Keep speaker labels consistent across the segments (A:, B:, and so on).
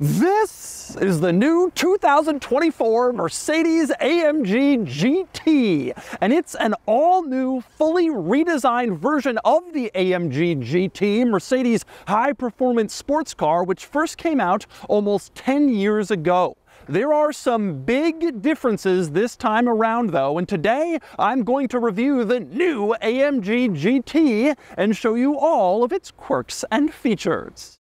A: This is the new 2024 Mercedes-AMG GT, and it's an all-new, fully redesigned version of the AMG GT, Mercedes' high-performance sports car, which first came out almost 10 years ago. There are some big differences this time around, though, and today I'm going to review the new AMG GT and show you all of its quirks and features.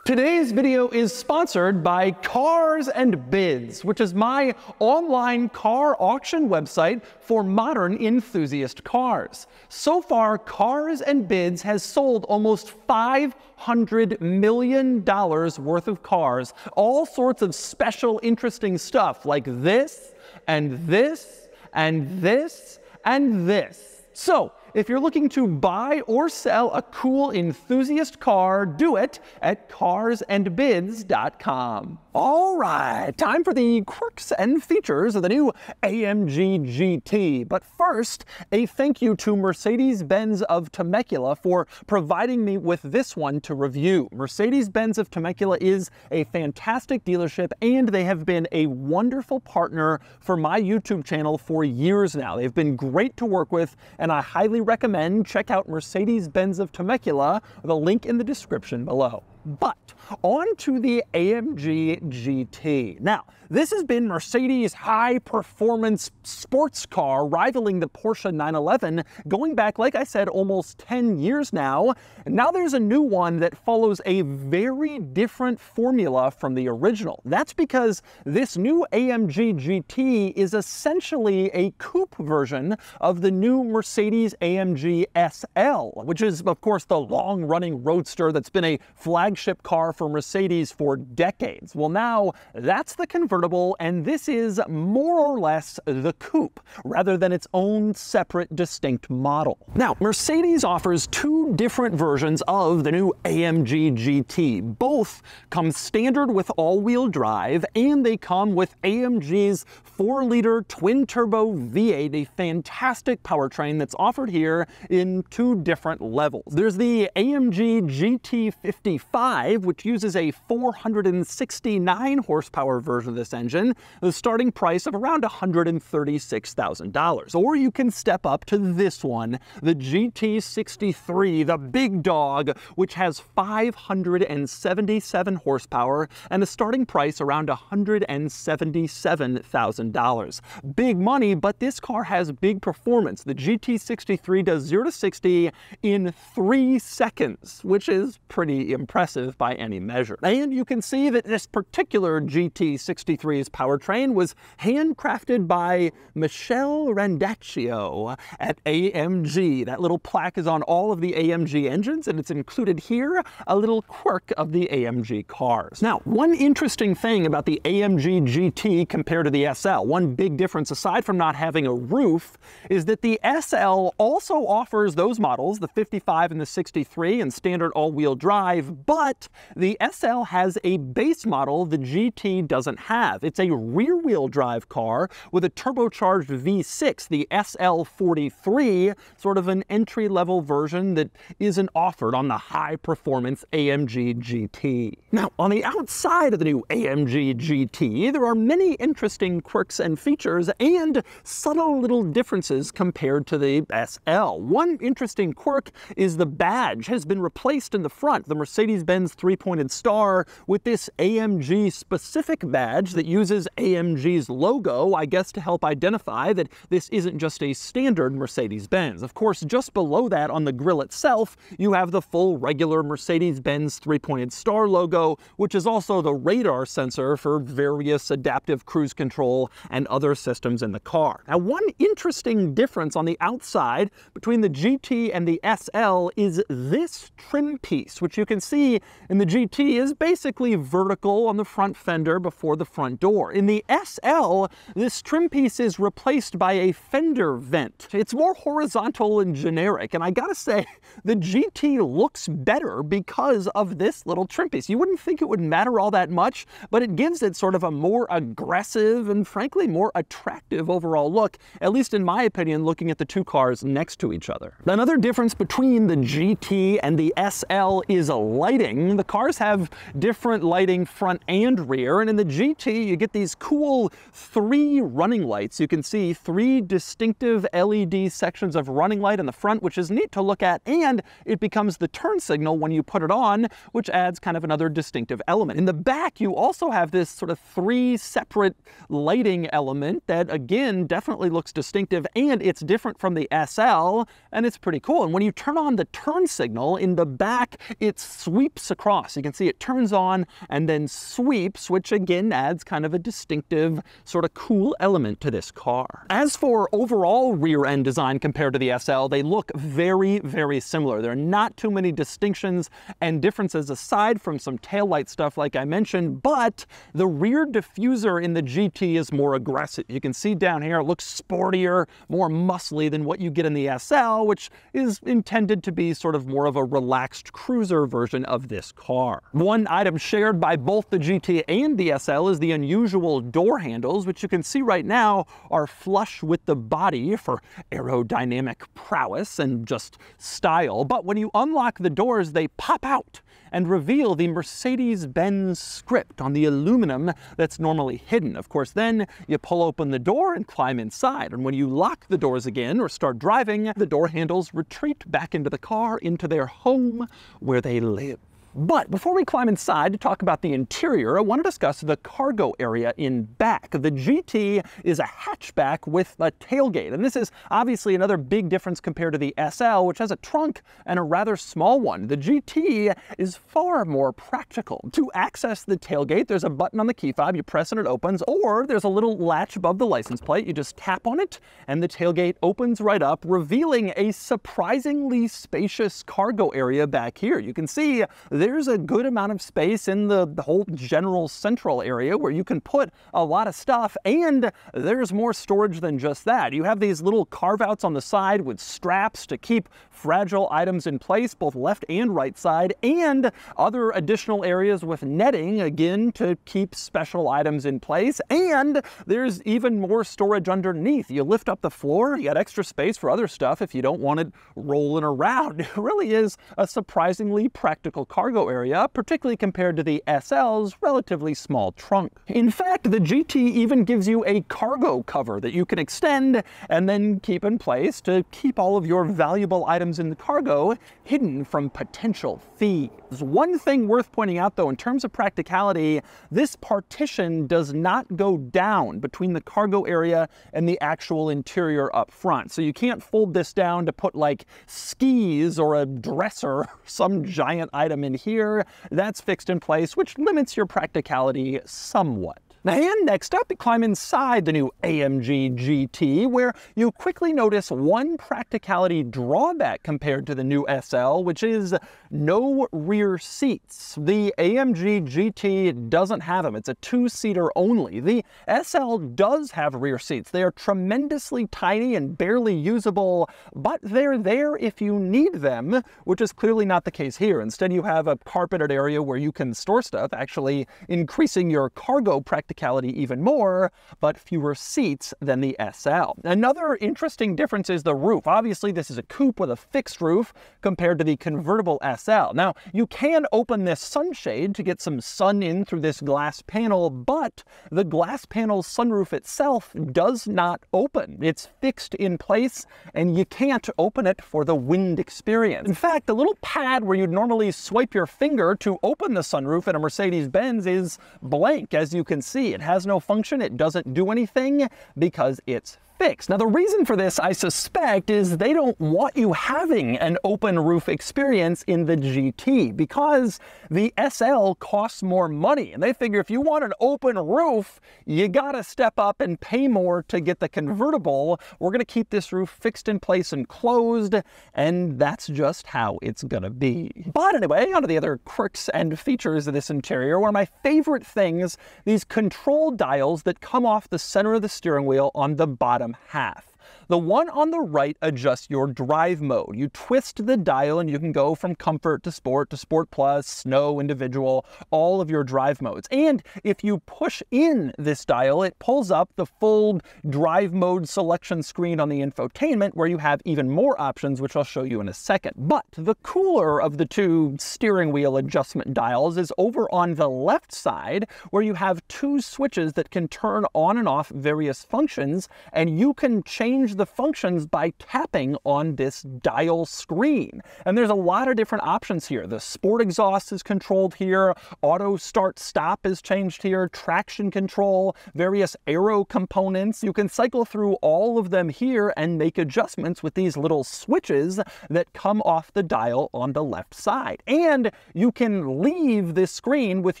A: Today's video is sponsored by Cars and Bids, which is my online car auction website for modern enthusiast cars. So far, Cars and Bids has sold almost $500 million worth of cars, all sorts of special, interesting stuff like this, and this, and this, and this. So, if you're looking to buy or sell a cool enthusiast car, do it at carsandbids.com. All right, time for the quirks and features of the new AMG GT. But first, a thank you to Mercedes-Benz of Temecula for providing me with this one to review. Mercedes-Benz of Temecula is a fantastic dealership, and they have been a wonderful partner for my YouTube channel for years now. They've been great to work with, and I highly recommend check out Mercedes-Benz of Temecula, the link in the description below. But on to the AMG GT. Now, this has been Mercedes' high-performance sports car, rivaling the Porsche 911, going back, like I said, almost 10 years now. And now there's a new one that follows a very different formula from the original. That's because this new AMG GT is essentially a coupe version of the new Mercedes-AMG SL, which is, of course, the long-running roadster that's been a flagship car for Mercedes for decades. Well, now that's the convertible, and this is more or less the coupe, rather than its own separate, distinct model. Now, Mercedes offers two different versions of the new AMG GT. Both come standard with all-wheel drive, and they come with AMG's 4-liter twin-turbo V8, a fantastic powertrain that's offered here in two different levels. There's the AMG GT55, which uses a 469 horsepower version of this engine, the starting price of around $136,000. Or you can step up to this one, the GT63, the big dog, which has 577 horsepower and a starting price around $177,000. Big money, but this car has big performance. The GT63 does 0 to 60 in 3 seconds, which is pretty impressive by any measure. And you can see that this particular GT63's powertrain was handcrafted by Michele Randaccio at AMG. That little plaque is on all of the AMG engines, and it's included here, a little quirk of the AMG cars. Now, one interesting thing about the AMG GT compared to the SL, one big difference aside from not having a roof, is that the SL also offers those models, the 55 and the 63, and standard all-wheel drive, but the SL has a base model the GT doesn't have. It's a rear-wheel drive car with a turbocharged V6, the SL43, sort of an entry-level version that isn't offered on the high-performance AMG GT. Now, on the outside of the new AMG GT, there are many interesting quirks and features and subtle little differences compared to the SL. One interesting quirk is the badge has been replaced in the front, the Mercedes-Benz three-pointed star, with this AMG-specific badge that uses AMG's logo, I guess to help identify that this isn't just a standard Mercedes-Benz. Of course, just below that on the grille itself, you have the full regular Mercedes-Benz three-pointed star logo, which is also the radar sensor for various adaptive cruise control and other systems in the car. Now, one interesting difference on the outside between the GT and the SL is this trim piece, which you can see in the GT is basically vertical on the front fender before the front door. In the SL, this trim piece is replaced by a fender vent. It's more horizontal and generic, and I gotta say, the GT looks better because of this little trim piece. You wouldn't think it would matter all that much, but it gives it sort of a more aggressive and frankly more attractive overall look, at least in my opinion, looking at the two cars next to each other. Another difference between the GT and the SL is lighting. The cars have different lighting front and rear, and in the GT you get these cool 3 running lights. You can see 3 distinctive LED sections of running light in the front, which is neat to look at, and it becomes the turn signal when you put it on, which adds kind of another distinctive element. In the back you also have this sort of 3 separate lighting element that again definitely looks distinctive, and it's different from the SL, and it's pretty cool. And when you turn on the turn signal in the back, it sweeps across. You can see it turns on and then sweeps, which again adds kind of a distinctive sort of cool element to this car. As for overall rear end design compared to the SL, they look very, very similar. There are not too many distinctions and differences aside from some taillight stuff like I mentioned, but the rear diffuser in the GT is more aggressive. You can see down here it looks sportier, more muscly than what you get in the SL, which is intended to be sort of more of a relaxed cruiser version of this car. One item shared by both the GT and the SL is the unusual door handles, which you can see right now are flush with the body for aerodynamic prowess and just style. But when you unlock the doors, they pop out and reveal the Mercedes-Benz script on the aluminum that's normally hidden. Of course, then you pull open the door and climb inside. And when you lock the doors again or start driving, the door handles retreat back into the car, into their home where they live. But before we climb inside to talk about the interior, I want to discuss the cargo area in back. The GT is a hatchback with a tailgate, and this is obviously another big difference compared to the SL, which has a trunk and a rather small one. The GT is far more practical. To access the tailgate, there's a button on the key fob, you press and it opens, or there's a little latch above the license plate. You just tap on it and the tailgate opens right up, revealing a surprisingly spacious cargo area back here. You can see there's a good amount of space in the whole general central area where you can put a lot of stuff, and there's more storage than just that. You have these little carve-outs on the side with straps to keep fragile items in place, both left and right side, and other additional areas with netting, again, to keep special items in place. And there's even more storage underneath. You lift up the floor, you got extra space for other stuff if you don't want it rolling around. It really is a surprisingly practical cargo area, particularly compared to the SL's relatively small trunk. In fact, the GT even gives you a cargo cover that you can extend and then keep in place to keep all of your valuable items in the cargo hidden from potential thieves. One thing worth pointing out though, in terms of practicality, this partition does not go down between the cargo area and the actual interior up front. So you can't fold this down to put like skis or a dresser, some giant item in here. That's fixed in place, which limits your practicality somewhat. And next up, you climb inside the new AMG GT, where you quickly notice one practicality drawback compared to the new SL, which is no rear seats. The AMG GT doesn't have them. It's a 2-seater only. The SL does have rear seats. They are tremendously tiny and barely usable, but they're there if you need them, which is clearly not the case here. Instead, you have a carpeted area where you can store stuff, actually increasing your cargo practicality even more, but fewer seats than the SL. Another interesting difference is the roof. Obviously, this is a coupe with a fixed roof compared to the convertible SL. Now, you can open this sunshade to get some sun in through this glass panel, but the glass panel sunroof itself does not open. It's fixed in place, and you can't open it for the wind experience. In fact, the little pad where you'd normally swipe your finger to open the sunroof in a Mercedes-Benz is blank, as you can see. It has no function, it doesn't do anything because it's fixed. Now, the reason for this, I suspect, is they don't want you having an open roof experience in the GT because the SL costs more money. And they figure if you want an open roof, you gotta step up and pay more to get the convertible. We're gonna keep this roof fixed in place and closed, and that's just how it's gonna be. But anyway, on to the other quirks and features of this interior. One of my favorite things, these control dials that come off the center of the steering wheel on the bottom half. The one on the right adjusts your drive mode. You twist the dial and you can go from comfort to sport plus, snow, individual, all of your drive modes. And if you push in this dial, it pulls up the full drive mode selection screen on the infotainment where you have even more options, which I'll show you in a second. But the cooler of the two steering wheel adjustment dials is over on the left side where you have two switches that can turn on and off various functions, and you can change the functions by tapping on this dial screen. And there's a lot of different options here. The sport exhaust is controlled here, auto start stop is changed here, traction control, various aero components. You can cycle through all of them here and make adjustments with these little switches that come off the dial on the left side. And you can leave this screen with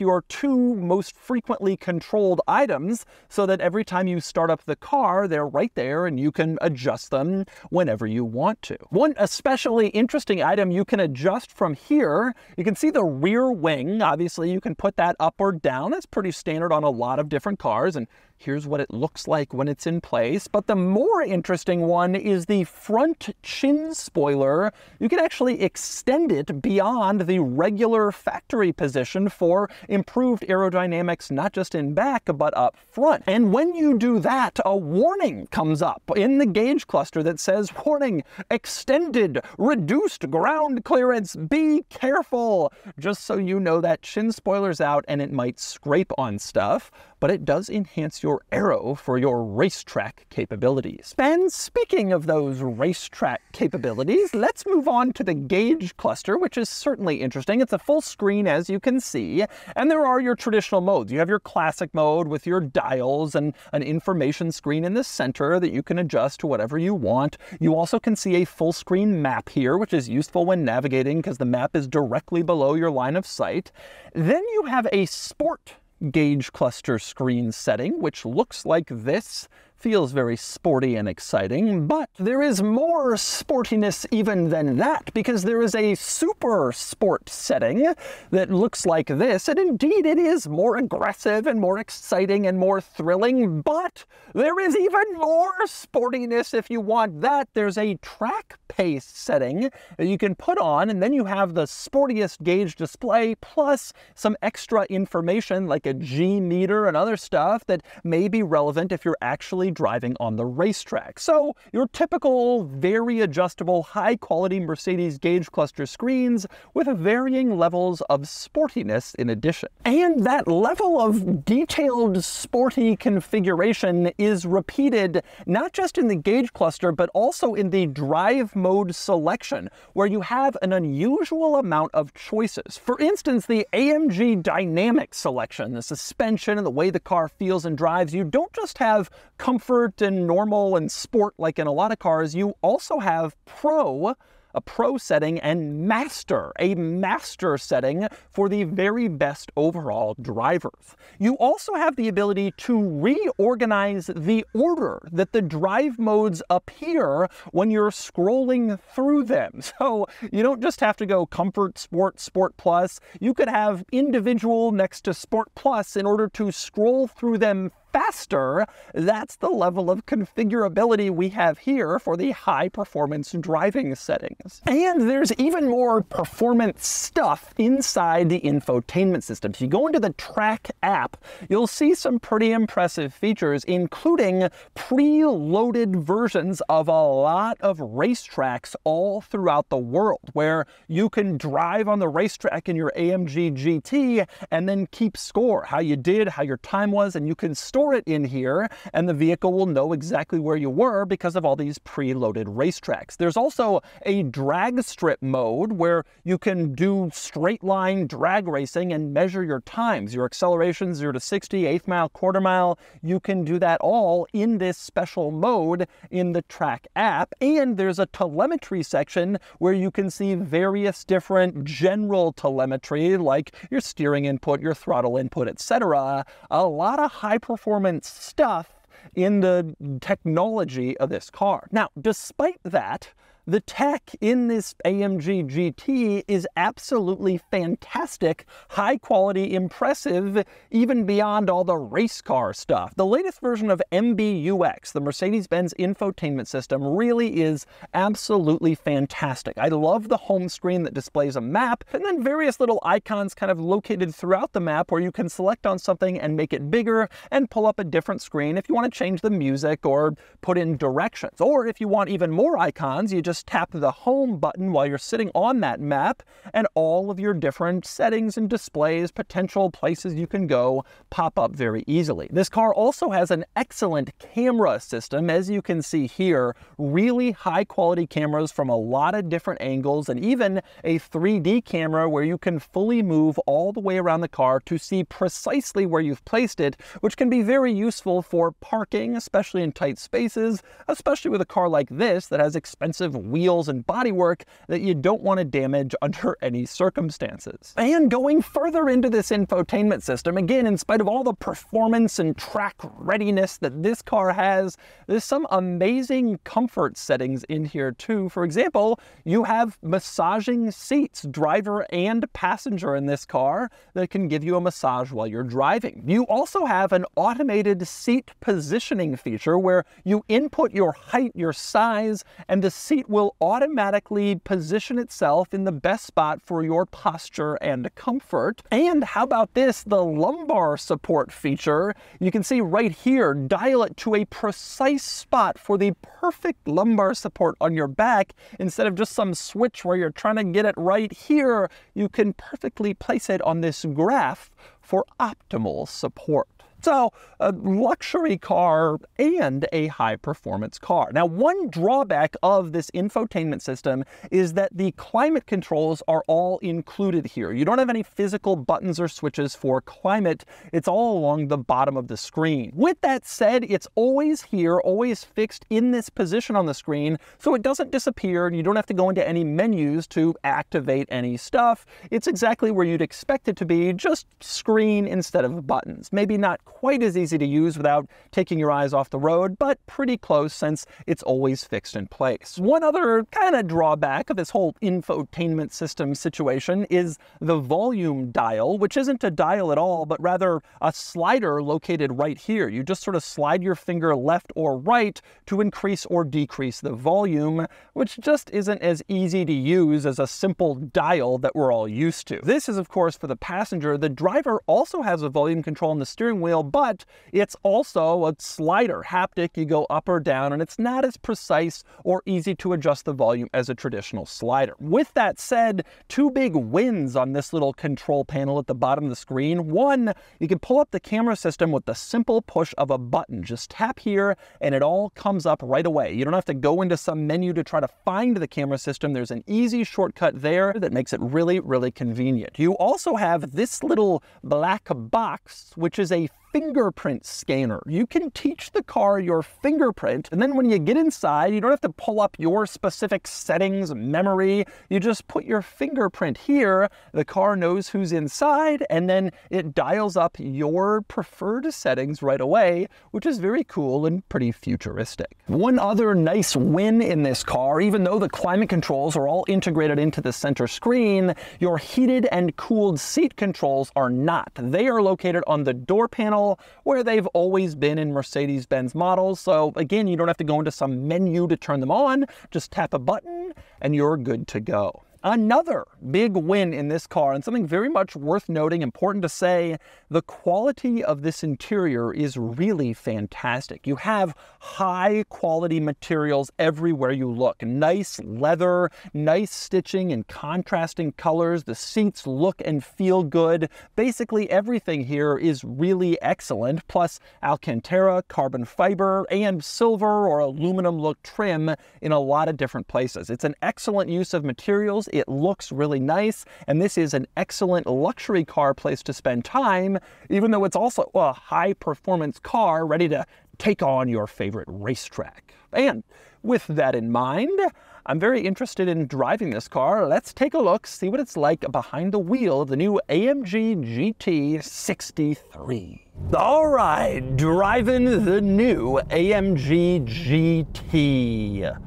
A: your two most frequently controlled items so that every time you start up the car, they're right there and you can adjust them whenever you want to. One especially interesting item you can adjust from here, you can see the rear wing. Obviously, you can put that up or down. That's pretty standard on a lot of different cars, and here's what it looks like when it's in place. But the more interesting one is the front chin spoiler. You can actually extend it beyond the regular factory position for improved aerodynamics, not just in back, but up front. And when you do that, a warning comes up in the gauge cluster that says, warning, extended, reduced ground clearance, be careful. Just so you know, that chin spoiler's out and it might scrape on stuff, but it does enhance your aero for your racetrack capabilities. And speaking of those racetrack capabilities, let's move on to the gauge cluster, which is certainly interesting. It's a full screen, as you can see, and there are your traditional modes. You have your classic mode with your dials and an information screen in the center that you can adjust to whatever you want. You also can see a full screen map here, which is useful when navigating because the map is directly below your line of sight. Then you have a sport gauge cluster screen setting, which looks like this. Feels very sporty and exciting, but there is more sportiness even than that, because there is a super sport setting that looks like this, and indeed it is more aggressive and more exciting and more thrilling, but there is even more sportiness if you want that. There's a track pace setting that you can put on, and then you have the sportiest gauge display plus some extra information like a G meter and other stuff that may be relevant if you're actually driving on the racetrack. So your typical, very adjustable, high-quality Mercedes gauge cluster screens with varying levels of sportiness in addition. And that level of detailed, sporty configuration is repeated not just in the gauge cluster, but also in the drive mode selection, where you have an unusual amount of choices. For instance, the AMG Dynamic selection, the suspension and the way the car feels and drives, you don't just have comfort and normal and sport like in a lot of cars, you also have Pro, a Pro setting, and Master, a Master setting for the very best overall drivers. You also have the ability to reorganize the order that the drive modes appear when you're scrolling through them. So you don't just have to go Comfort, Sport, Sport Plus. You could have Individual next to Sport Plus in order to scroll through them faster. That's the level of configurability we have here for the high performance driving settings. And there's even more performance stuff inside the infotainment system. If you go into the Track app, you'll see some pretty impressive features, including pre-loaded versions of a lot of racetracks all throughout the world, where you can drive on the racetrack in your AMG GT and then keep score, how you did, how your time was, and you can store store it in here, and the vehicle will know exactly where you were because of all these preloaded racetracks. There's also a drag strip mode where you can do straight line drag racing and measure your times, your acceleration, 0 to 60, eighth mile, quarter mile. You can do that all in this special mode in the track app. And there's a telemetry section where you can see various different general telemetry, like your steering input, your throttle input, etc. A lot of high performance stuff in the technology of this car. Now, despite that, the tech in this AMG GT is absolutely fantastic, high quality, impressive, even beyond all the race car stuff. The latest version of MBUX, the Mercedes-Benz Infotainment System, really is absolutely fantastic. I love the home screen that displays a map, and then various little icons kind of located throughout the map where you can select on something and make it bigger and pull up a different screen if you want to change the music or put in directions. Or if you want even more icons, you just tap the home button while you're sitting on that map, and all of your different settings and displays, potential places you can go, pop up very easily. This car also has an excellent camera system, as you can see here. Really high quality cameras from a lot of different angles, and even a 3D camera where you can fully move all the way around the car to see precisely where you've placed it, which can be very useful for parking, especially in tight spaces, especially with a car like this that has expensive wheels and bodywork that you don't want to damage under any circumstances. And going further into this infotainment system, again, in spite of all the performance and track readiness that this car has, there's some amazing comfort settings in here too. For example, you have massaging seats, driver and passenger in this car, that can give you a massage while you're driving. You also have an automated seat positioning feature where you input your height, your size, and the seat will automatically position itself in the best spot for your posture and comfort. And how about this, the lumbar support feature? You can see right here, dial it to a precise spot for the perfect lumbar support on your back. Instead of just some switch where you're trying to get it right here, you can perfectly place it on this graph for optimal support. So, a luxury car and a high-performance car. Now, one drawback of this infotainment system is that the climate controls are all included here. You don't have any physical buttons or switches for climate. It's all along the bottom of the screen. With that said, it's always here, always fixed in this position on the screen, so it doesn't disappear, and you don't have to go into any menus to activate any stuff. It's exactly where you'd expect it to be, just screen instead of buttons. Maybe not quite as easy to use without taking your eyes off the road, but pretty close since it's always fixed in place. One other kind of drawback of this whole infotainment system situation is the volume dial, which isn't a dial at all, but rather a slider located right here. You just sort of slide your finger left or right to increase or decrease the volume, which just isn't as easy to use as a simple dial that we're all used to. This is, of course, for the passenger. The driver also has a volume control on the steering wheel, but it's also a slider, haptic. You go up or down, and it's not as precise or easy to adjust the volume as a traditional slider. With that said, two big wins on this little control panel at the bottom of the screen. One, you can pull up the camera system with the simple push of a button. Just tap here, and it all comes up right away. You don't have to go into some menu to try to find the camera system. There's an easy shortcut there that makes it really, really convenient. You also have this little black box, which is a fingerprint scanner. You can teach the car your fingerprint, and then when you get inside, you don't have to pull up your specific settings, memory. You just put your fingerprint here, the car knows who's inside, and then it dials up your preferred settings right away, which is very cool and pretty futuristic. One other nice win in this car, even though the climate controls are all integrated into the center screen, your heated and cooled seat controls are not. They are located on the door panel, where they've always been in Mercedes-Benz models. So again, you don't have to go into some menu to turn them on. Just tap a button and you're good to go. Another big win in this car, and something very much worth noting, important to say, the quality of this interior is really fantastic. You have high quality materials everywhere you look. Nice leather, nice stitching and contrasting colors. The seats look and feel good. Basically everything here is really excellent, plus Alcantara, carbon fiber, and silver or aluminum look trim in a lot of different places. It's an excellent use of materials. It looks really nice, and this is an excellent luxury car place to spend time, even though it's also a high-performance car ready to take on your favorite racetrack. And with that in mind, I'm very interested in driving this car. Let's take a look, see what it's like behind the wheel of the new AMG GT 63. All right, driving the new AMG GT,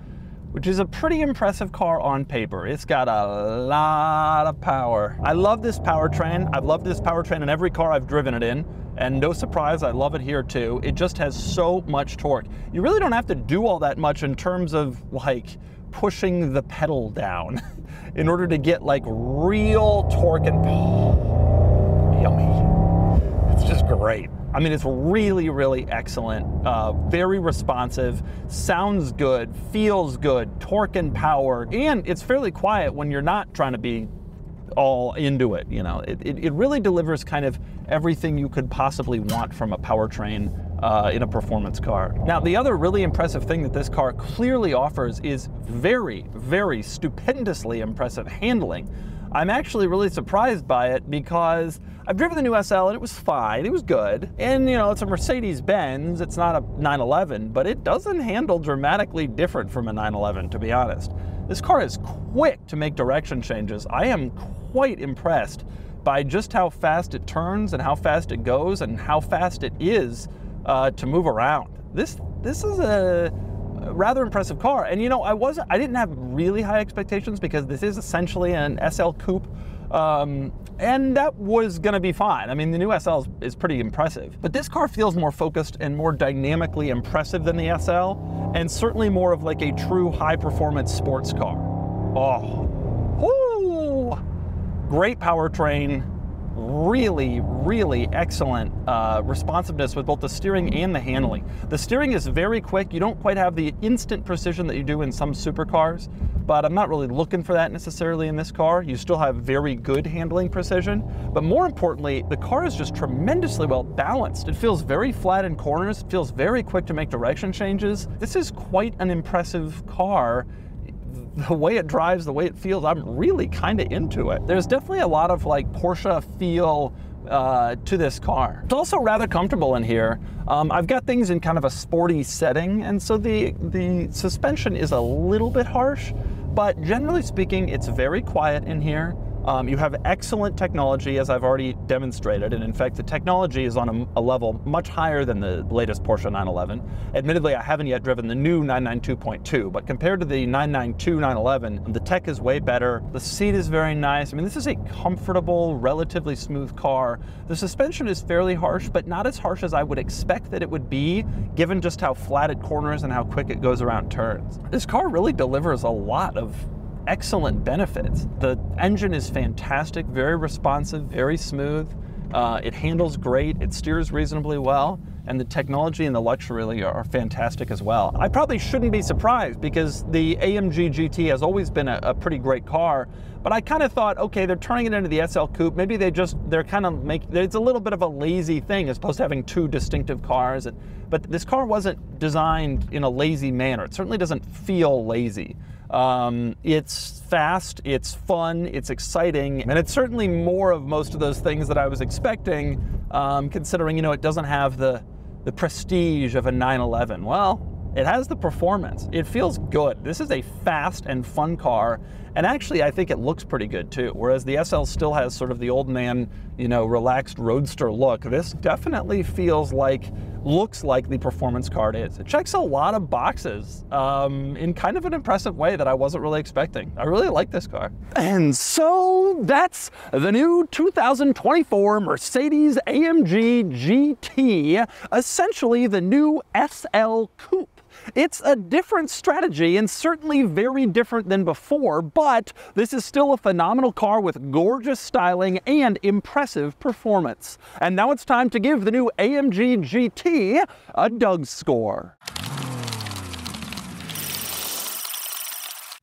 A: which is a pretty impressive car on paper. It's got a lot of power. I love this powertrain. I've loved this powertrain in every car I've driven it in, and no surprise, I love it here too. It just has so much torque. You really don't have to do all that much in terms of like pushing the pedal down in order to get like real torque and yummy. It's just great. I mean, it's really, really excellent, very responsive, sounds good, feels good, torque and power, and it's fairly quiet when you're not trying to be all into it, you know. It really delivers kind of everything you could possibly want from a powertrain in a performance car. Now, the other really impressive thing that this car clearly offers is very, very stupendously impressive handling. I'm actually really surprised by it because I've driven the new SL and it was fine, it was good. And you know, it's a Mercedes-Benz, it's not a 911, but it doesn't handle dramatically different from a 911, to be honest. This car is quick to make direction changes. I am quite impressed by just how fast it turns and how fast it goes and how fast it is to move around. This is a rather impressive car, and you know, I didn't have really high expectations because this is essentially an SL coupe, and that was gonna be fine. I mean, the new SL is pretty impressive, but this car feels more focused and more dynamically impressive than the SL, and certainly more of like a true high-performance sports car. Oh, whoo! Great powertrain. Really, really excellent responsiveness with both the steering and the handling. The steering is very quick. You don't quite have the instant precision that you do in some supercars, but I'm not really looking for that necessarily in this car. You still have very good handling precision, but more importantly, the car is just tremendously well balanced. It feels very flat in corners. It feels very quick to make direction changes. This is quite an impressive car. The way it drives, the way it feels, I'm really kind of into it. There's definitely a lot of like Porsche feel to this car. It's also rather comfortable in here. I've got things in kind of a sporty setting, and so the suspension is a little bit harsh, but generally speaking, it's very quiet in here. You have excellent technology, as I've already demonstrated, and in fact, the technology is on a level much higher than the latest Porsche 911. Admittedly, I haven't yet driven the new 992.2, but compared to the 992 911, the tech is way better. The seat is very nice. I mean, this is a comfortable, relatively smooth car. The suspension is fairly harsh, but not as harsh as I would expect that it would be, given just how flat it corners and how quick it goes around turns. This car really delivers a lot of excellent benefits. The engine is fantastic, very responsive, very smooth. It handles great, it steers reasonably well, and the technology and the luxury are fantastic as well. I probably shouldn't be surprised because the AMG GT has always been a pretty great car, but I kind of thought, okay, they're turning it into the SL Coupe. Maybe they're kind of it's a little bit of a lazy thing as opposed to having two distinctive cars. But this car wasn't designed in a lazy manner. It certainly doesn't feel lazy. It's fast, it's fun, it's exciting, and it's certainly more of most of those things that I was expecting, considering, you know, it doesn't have the prestige of a 911. Well, it has the performance. It feels good. This is a fast and fun car, and actually I think it looks pretty good too. Whereas the SL still has sort of the old man, you know, relaxed roadster look. This definitely looks like the performance car it is. It checks a lot of boxes in kind of an impressive way that I wasn't really expecting. I really like this car. And so that's the new 2024 Mercedes-AMG GT, essentially the new SL Coupe. It's a different strategy and certainly very different than before, but this is still a phenomenal car with gorgeous styling and impressive performance. And now it's time to give the new AMG GT a DougScore.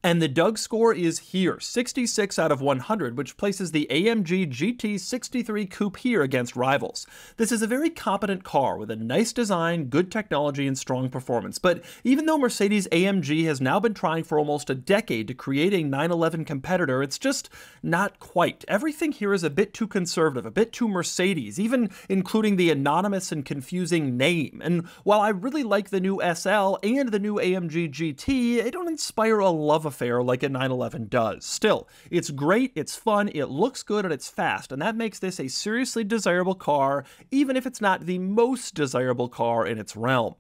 A: And the DougScore is here, 66 out of 100, which places the AMG GT 63 Coupe here against rivals. This is a very competent car with a nice design, good technology, and strong performance. But even though Mercedes-AMG has now been trying for almost a decade to create a 911 competitor, it's just not quite. Everything here is a bit too conservative, a bit too Mercedes, even including the anonymous and confusing name. And while I really like the new SL and the new AMG GT, they don't inspire a love affair like a 911 does. Still, it's great, it's fun, it looks good, and it's fast, and that makes this a seriously desirable car, even if it's not the most desirable car in its realm.